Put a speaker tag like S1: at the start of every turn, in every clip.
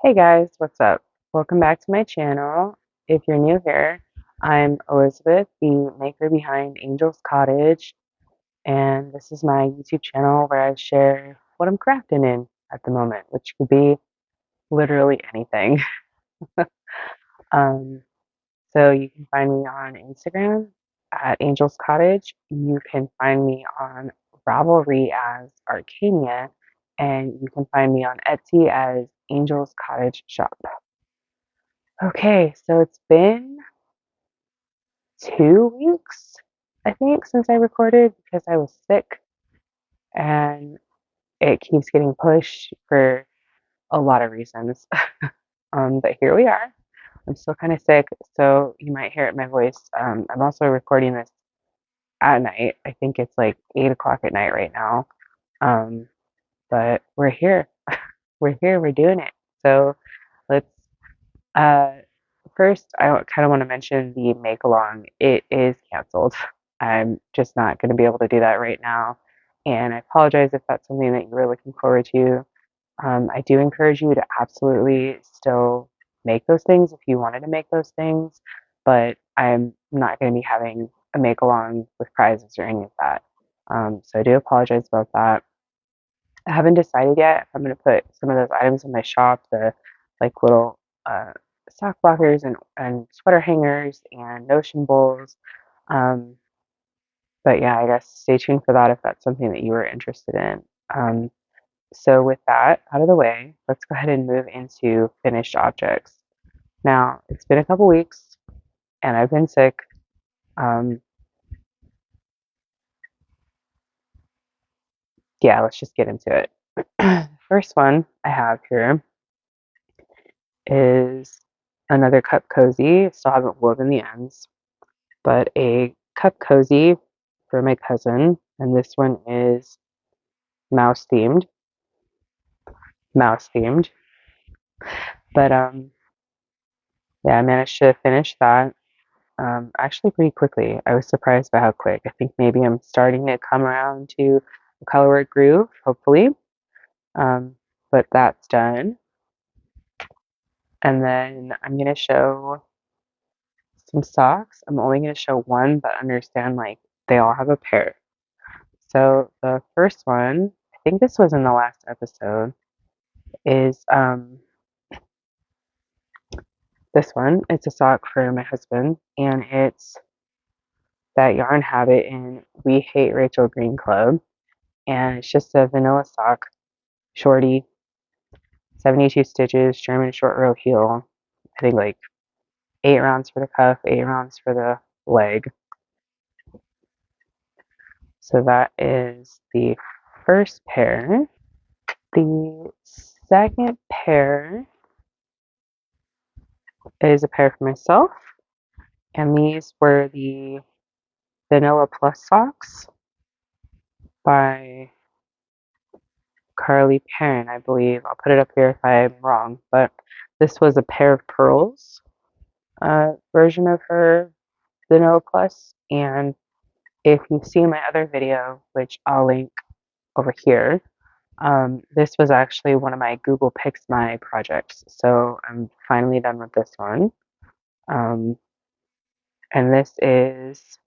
S1: Hey guys, what's up? Welcome back to my channel. If you're new here, I'm Elizabeth, the maker behind Angel's Cottage, and this is my YouTube channel where I share what I'm crafting in at the moment, which could be literally anything. Um, so you can find me on Instagram at Angel's Cottage. You can find me on Ravelry as Arcania, and you can find me on Etsy as Angel's Cottage Shop. Okay, so it's been 2 weeks, I think, since I recorded because I was sick and it keeps getting pushed for a lot of reasons. But here we are. I'm still kind of sick, so you might hear it in my voice. I'm also recording this at night. I think it's like 8 o'clock at night right now. Um, but we're here. We're here. We're doing it. So let's Uh, first, I kind of want to mention the make along. It is canceled. I'm just not going to be able to do that right now. And I apologize if that's something that you were looking forward to. I do encourage you to absolutely still make those things if you wanted to make those things, but I'm not going to be having a make along with prizes or any of that. So I do apologize about that. I haven't decided yet if I'm going to put some of those items in my shop, the like little uh, sock blockers and sweater hangers and notion bowls. Um, but yeah, I guess stay tuned for that if that's something that you were interested in. Um, so with that out of the way, let's go ahead and move into finished objects. Now, it's been a couple weeks and I've been sick. Um, yeah, let's just get into it. First one I have here is another cup cozy. Still haven't woven the ends, but a cup cozy for my cousin, and this one is mouse themed. Mouse themed. But yeah, I managed to finish that actually pretty quickly. I was surprised by how quick. I think maybe I'm starting to come around to the colorwork groove, hopefully. Um, but that's done. And then I'm gonna show some socks. I'm only gonna show one, but understand like they all have a pair. So the first one, I think this was in the last episode, is this one. It's a sock for my husband, and it's that yarn habit in We Hate Rachel Green Club, and it's just a vanilla sock, shorty, 72 stitches, German short row heel. I think like 8 rounds for the cuff, 8 rounds for the leg. So that is the first pair. The second pair is a pair for myself. And these were the Vanilla Plus socks by Carly Perrin, I believe. I'll put it up here if I'm wrong, but this was a pair of pearls version of her Vanilla Plus. And if you've seen my other video, which I'll link over here, this was actually one of my Google Picks My projects. So I'm finally done with this one. Um, and this is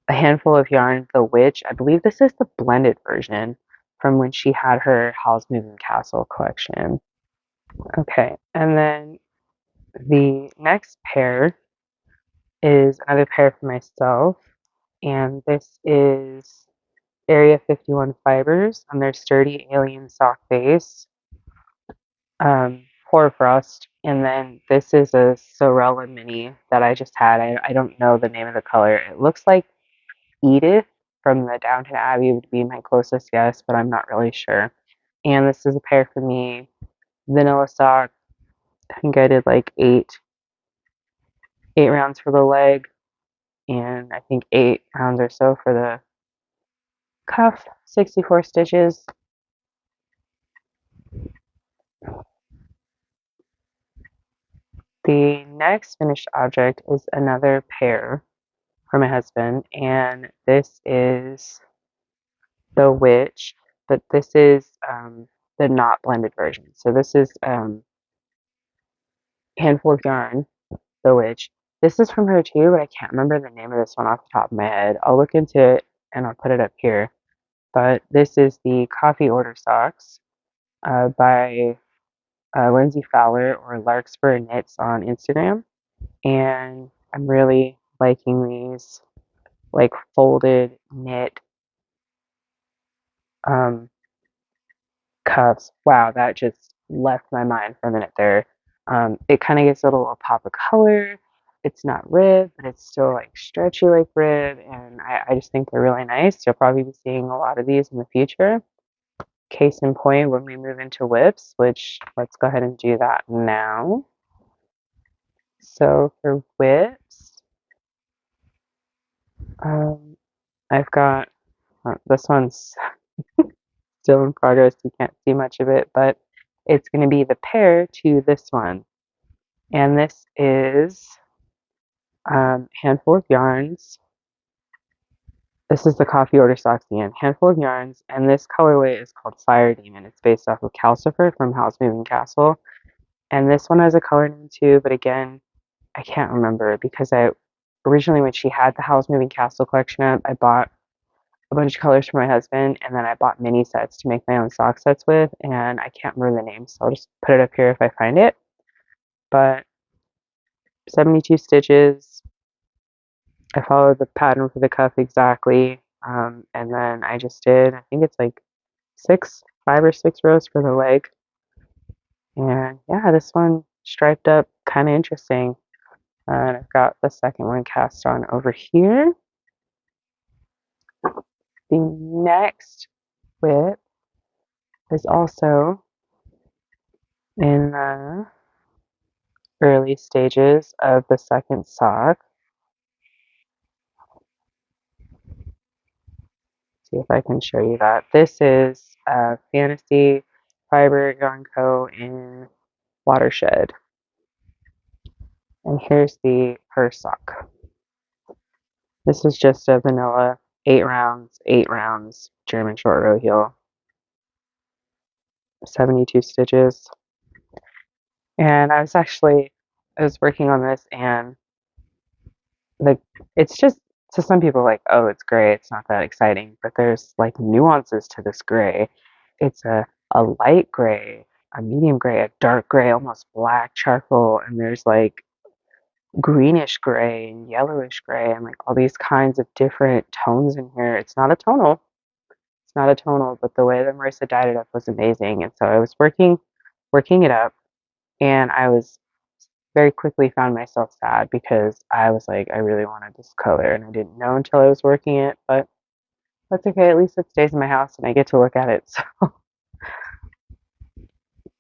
S1: a handful of yarn, The Witch. I believe this is the blended version from when she had her Howl's Moving Castle collection. Okay, and then the next pair is another pair for myself, and this is Area 51 fibers on their sturdy alien sock base, hoarfrost, and then this is a Sorella mini that I just had. I don't know the name of the color. It looks like Edith from the Downton Abbey would be my closest guess, but I'm not really sure. And this is a pair for me, vanilla sock. I think I did like eight rounds for the leg, and I think 8 rounds or so for the cuff, 64 stitches. The next finished object is another pair for my husband, and this is The Witch, but this is the not blended version. So this is Handful of Yarn, the Witch. This is from her too, but I can't remember the name of this one off the top of my head. I'll look into it and I'll put it up here. But this is the Coffee Order Socks by Lindsay Fowler or Larkspur Knits on Instagram. And I'm really liking these like folded knit um, cuffs. Wow, that just left my mind for a minute there. It kind of gives it a little pop of color. It's not rib, but it's still like stretchy like rib, and I just think they're really nice. You'll probably be seeing a lot of these in the future. Case in point, when we move into whips, which let's go ahead and do that now. So for whips, um, I've got this one's still in progress. You can't see much of it, but it's going to be the pair to this one. And this is Handful of Yarns. This is the Coffee Order Socks again. Handful of Yarns, and this colorway is called Fire Demon. It's based off of Calcifer from House Moving Castle. And this one has a color name too, but again, I can't remember because I originally when she had the House Moving Castle collection up, I bought a bunch of colors for my husband, and then I bought mini sets to make my own sock sets with, and I can't remember the name, so I'll just put it up here if I find it. But 72 stitches. I followed the pattern for the cuff exactly, and then I just did, I think it's like 5 or 6 rows for the leg. And yeah, this one striped up, kind of interesting. And I've got the second one cast on over here. The next whip is also in the early stages of the second sock. See if I can show you that. This is Fantasy Fiber Yarn Co. in Watershed. And here's the first sock. This is just a vanilla 8 rounds German short row heel, 72 stitches. And I was working on this, and the it's just, to some people, like, oh, it's gray, it's not that exciting, but there's like nuances to this gray. It's a light gray, a medium gray, a dark gray, almost black charcoal, and there's like greenish gray and yellowish gray and like all these kinds of different tones in here. It's not a tonal, but the way that Marissa dyed it up was amazing. And so I was working it up, and I was very quickly found myself sad because I was like, I really wanted this color, and I didn't know until I was working it, but that's okay. At least it stays in my house and I get to look at it. So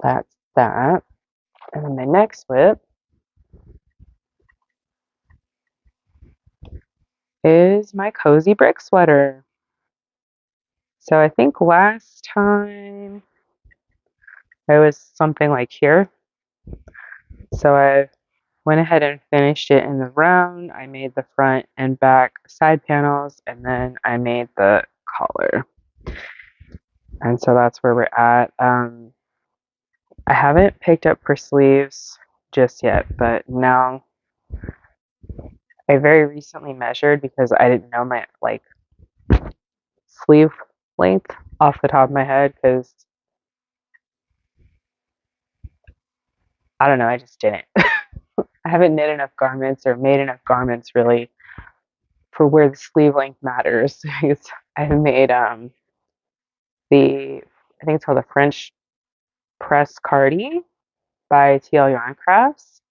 S1: that's that. And then my next whip is my cozy brick sweater. So I think last time it was something like here. So I went ahead and finished it in the round. I made the front and back side panels, and then I made the collar. And so that's where we're at. I haven't picked up for sleeves just yet, but now I very recently measured because I didn't know my like sleeve length off the top of my head because I don't know, I just didn't. I haven't knit enough garments or made enough garments really for where the sleeve length matters. I've made the I think it's called the French Press Cardi by TL Yarn Crafts.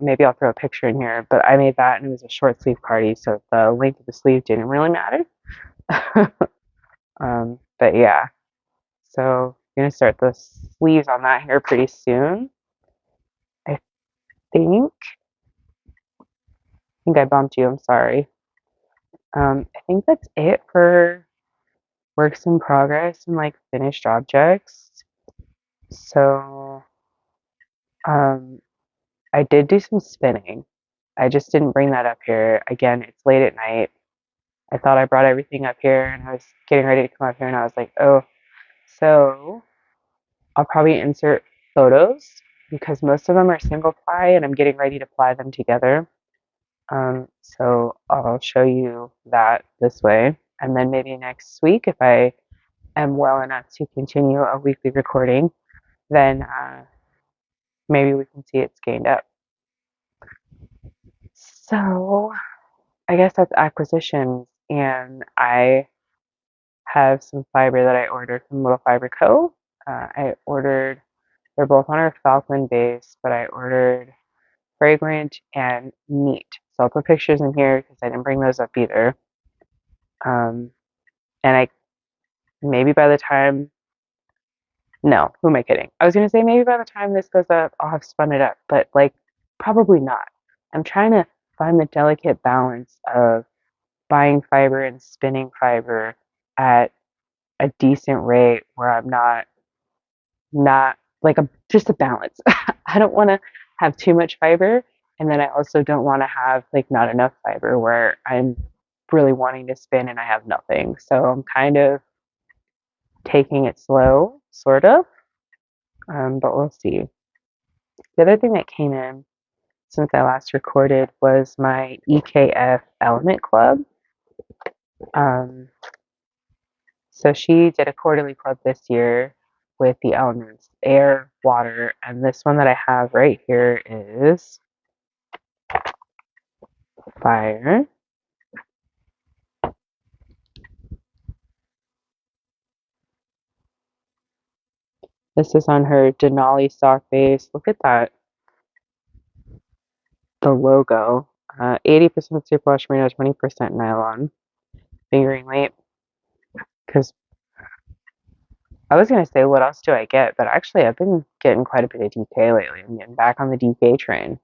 S1: Maybe I'll throw a picture in here, but I made that and it was a short sleeve cardi, so the length of the sleeve didn't really matter. But yeah, so I'm gonna start the sleeves on that here pretty soon. I think I bumped you. I'm sorry. I think that's it for works in progress and like finished objects. So, um, I did do some spinning. I just didn't bring that up here. Again, it's late at night. I thought I brought everything up here and I was getting ready to come up here and I was like, oh, so I'll probably insert photos because most of them are single ply and I'm getting ready to ply them together. So I'll show you that this way. And then maybe next week, if I am well enough to continue a weekly recording, then maybe we can see it's gained up. So I guess that's acquisitions. And I have some fiber that I ordered from Little Fiber Co. I ordered, they're both on our Falkland base, but I ordered fragrant and neat. So I'll put pictures in here because I didn't bring those up either. And I maybe by the time, no, who am I kidding? I was gonna say maybe by the time this goes up, I'll have spun it up, but like probably not. I'm trying to find the delicate balance of buying fiber and spinning fiber at a decent rate where I'm not like a just a balance. I don't want to have too much fiber, and then I also don't want to have like not enough fiber where I'm really wanting to spin and I have nothing. So I'm kind of taking it slow, sort of, but we'll see. The other thing that came in since I last recorded was my EKF Element Club. Um, so she did a quarterly club this year with the elements air, water, and this one that I have right here is fire. This is on her Denali sock base. Look at that, the logo. 80% superwash merino, 20% nylon. Fingering weight. Because I was gonna say, what else do I get? But actually, I've been getting quite a bit of DK lately. I'm getting back on the DK train,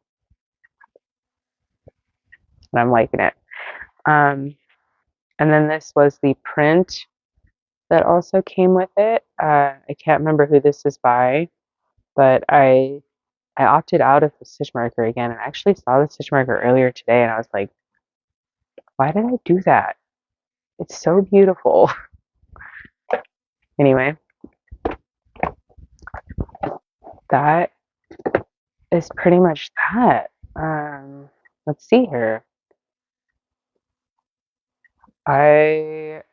S1: and I'm liking it. Um, and then this was the print that also came with it. I can't remember who this is by, but I opted out of the stitch marker again, and I actually saw the stitch marker earlier today, and I was like, why did I do that? It's so beautiful. Anyway, that is pretty much that. Let's see here. I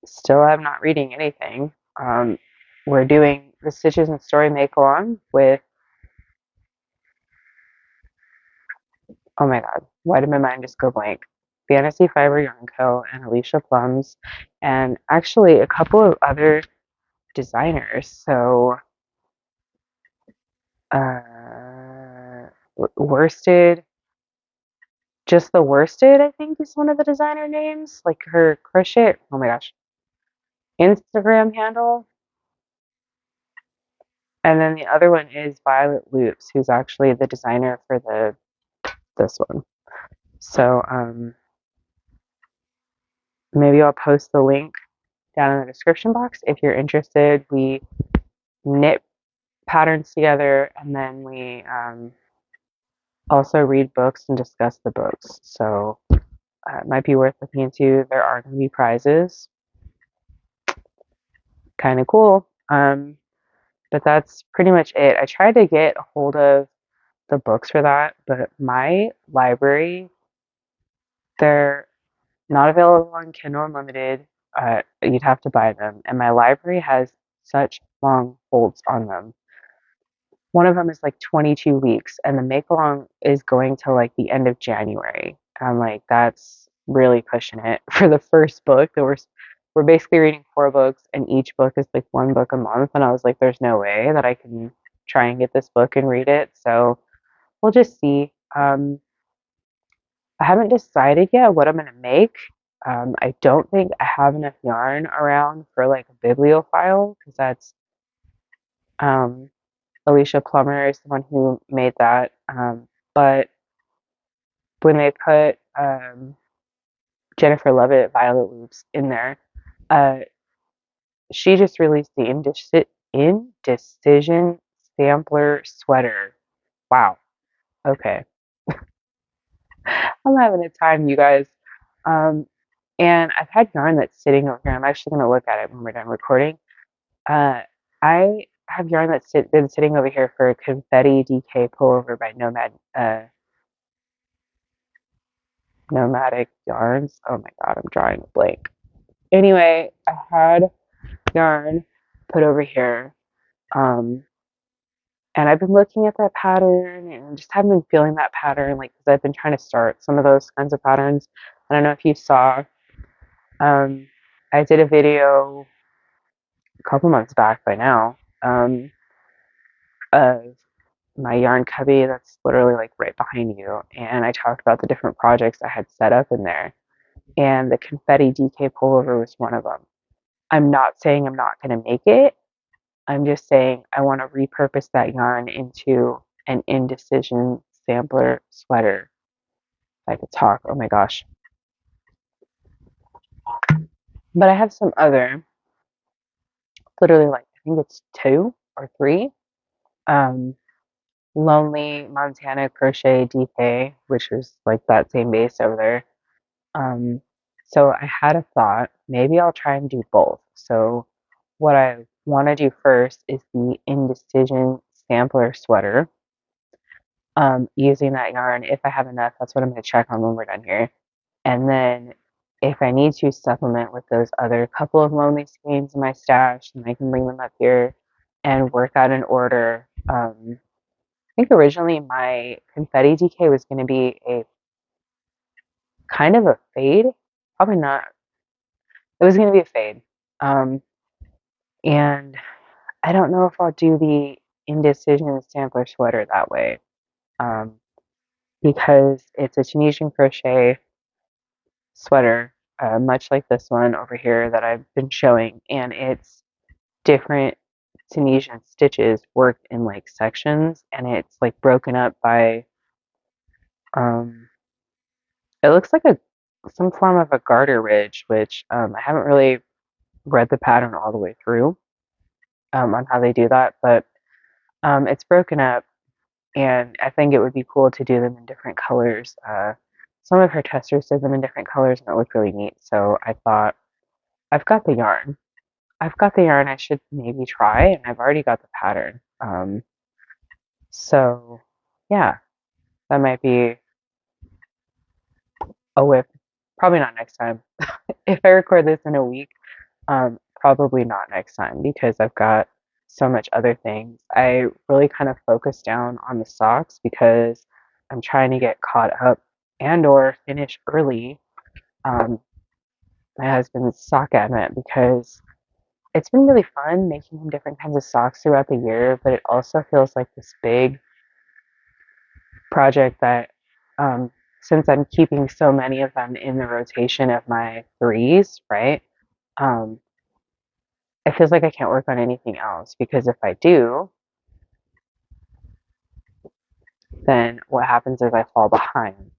S1: still am not reading anything. We're doing the Stitches and Story Make Along with, oh my god, why did my mind just go blank? Fantasy Fiber Yarn Co. and Alicia Plums, and actually a couple of other designers. So, Worsted, just the Worsted, I think is one of the designer names. Like her crochet, oh my gosh, Instagram handle. And then the other one is Violet Loops, who's actually the designer for this one. So maybe I'll post the link down in the description box if you're interested. We knit patterns together and then we also read books and discuss the books. So it might be worth looking into. There are going to be prizes. Kind of cool. But that's pretty much it. I tried to get a hold of the books for that, but my library, they're not available on Kindle Unlimited. You'd have to buy them. And my library has such long holds on them. One of them is like 22 weeks, and the make along is going to like the end of January. I'm like, that's really pushing it for the first book. We're basically reading 4 books, and each book is like 1 book a month. And I was like, there's no way that I can try and get this book and read it. So we'll just see. I haven't decided yet what I'm going to make. I don't think I have enough yarn around for like a bibliophile because that's um, Alicia Plummer is the one who made that. But when they put Jennifer Lovett Violet Loops in there, uh, she just released the Indecision Sampler Sweater. Wow. Okay. I'm having a time, you guys. Um, and I've had yarn that's sitting over here. I'm actually going to look at it when we're done recording. Uh, I have yarn that's been sitting over here for a confetti DK pullover by Nomadic Yarns. Oh my god, I'm drawing a blank. Anyway, I had yarn put over here. Um, and I've been looking at that pattern and just haven't been feeling that pattern, like, because I've been trying to start some of those kinds of patterns. I don't know if you saw, um, I did a video a couple months back by now, of my yarn cubby that's literally like right behind you. And I talked about the different projects I had set up in there. And the confetti DK pullover was one of them. I'm not saying I'm not going to make it. I'm just saying I want to repurpose that yarn into an indecision sampler sweater. If I could talk, oh my gosh. But I have some other, literally like, I think it's two or three, um, Lonely Montana Crochet DK, which is like that same base over there. Um, so I had a thought, maybe I'll try and do both. So what I want to do first is the indecision sampler sweater. Using that yarn, if I have enough, that's what I'm going to check on when we're done here. And then if I need to supplement with those other couple of lonely skeins in my stash, then I can bring them up here and work out an order. I think originally my confetti DK was going to be a kind of a fade. Probably not. It was going to be a fade. Um, and I don't know if I'll do the indecision sampler sweater that way. Um, because it's a Tunisian crochet sweater, much like this one over here that I've been showing, and it's different Tunisian stitches worked in like sections, and it's like broken up by um, it looks like a some form of a garter ridge, which I haven't really read the pattern all the way through on how they do that, but it's broken up, and I think it would be cool to do them in different colors. Some of her testers did them in different colors, and it looked really neat. So I thought, I've got the yarn. I've got the yarn. I should maybe try, and I've already got the pattern. So yeah, that might be a whip. Probably not next time. If I record this in a week, probably not next time because I've got so much other things. I really kind of focus down on the socks because I'm trying to get caught up and or finish early my husband's sock advent because it's been really fun making him different kinds of socks throughout the year, but it also feels like this big project that since I'm keeping so many of them in the rotation of my threes, right? Um, it feels like I can't work on anything else because if I do, then what happens is I fall behind.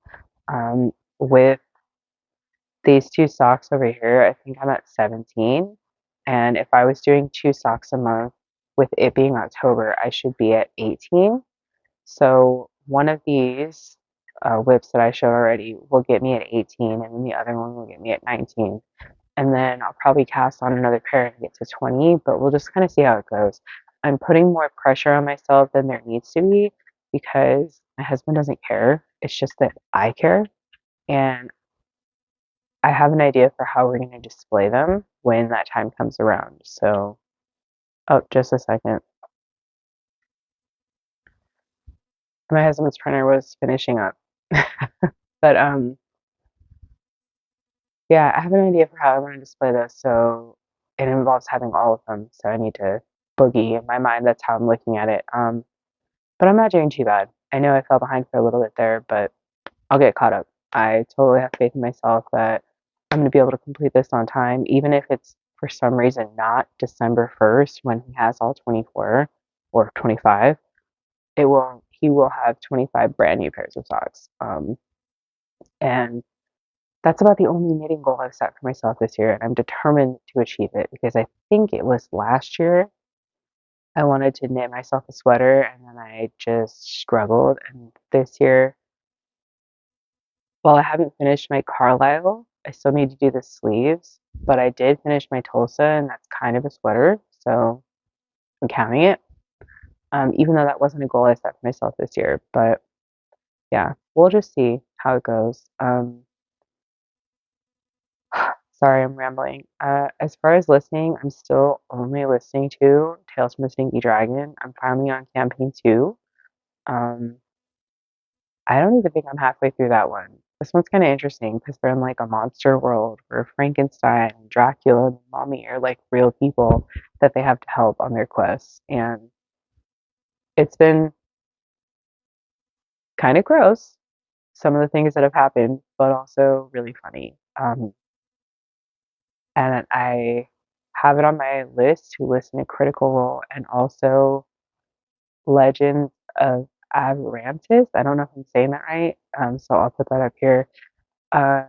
S1: With these two socks over here, I think I'm at 17. And if I was doing two socks a month, with it being October, I should be at 18. So one of these whips that I showed already will get me at 18, and then the other one will get me at 19. And then I'll probably cast on another pair and get to 20, but we'll just kind of see how it goes. I'm putting more pressure on myself than there needs to be because my husband doesn't care. It's just that I care. And I have an idea for how we're going to display them when that time comes around. So, oh, just a second. My husband's printer was finishing up. But yeah, I have an idea for how I want to display this. So it involves having all of them. So I need to boogie in my mind. That's how I'm looking at it. But I'm not doing too bad. I know I fell behind for a little bit there, but I'll get caught up. I totally have faith in myself that I'm going to be able to complete this on time, even if it's for some reason not December 1st when he has all 24 or 25. He will have 25 brand new pairs of socks. And that's about the only knitting goal I've set for myself this year, and I'm determined to achieve it because I think it was last year I wanted to knit myself a sweater and then I just struggled. And this year, while I haven't finished my Carlisle, I still need to do the sleeves, but I did finish my Tulsa, and that's kind of a sweater, so I'm counting it. even though that wasn't a goal I set for myself this year. But yeah, we'll just see how it goes. Sorry, I'm rambling. As far as listening, I'm still only listening to Tales from the Stinky Dragon. I'm finally on campaign 2. Um, I don't even think I'm halfway through that one. This one's kind of interesting because they're in like a monster world where Frankenstein and Dracula and Mommy are like real people that they have to help on their quests. And it's been kind of gross, some of the things that have happened, but also really funny. And I have it on my list to listen to Critical Role and also Legends of Avrantis. I don't know if I'm saying that right, so I'll put that up here. Uh,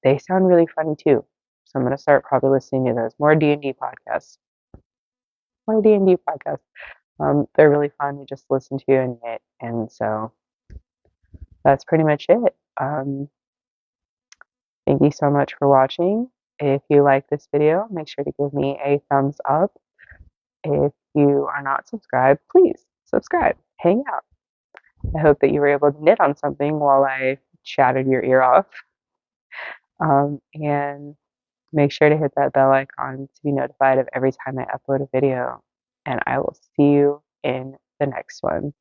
S1: they sound really funny too, so I'm gonna start probably listening to those. More D&D podcasts, more D&D podcasts. They're really fun to just listen to and knit, and so that's pretty much it. Thank you so much for watching. If you like this video, make sure to give me a thumbs up. If you are not subscribed, please subscribe. Hang out. I hope that you were able to knit on something while I chatted your ear off. And make sure to hit that bell icon to be notified of every time I upload a video. And I will see you in the next one.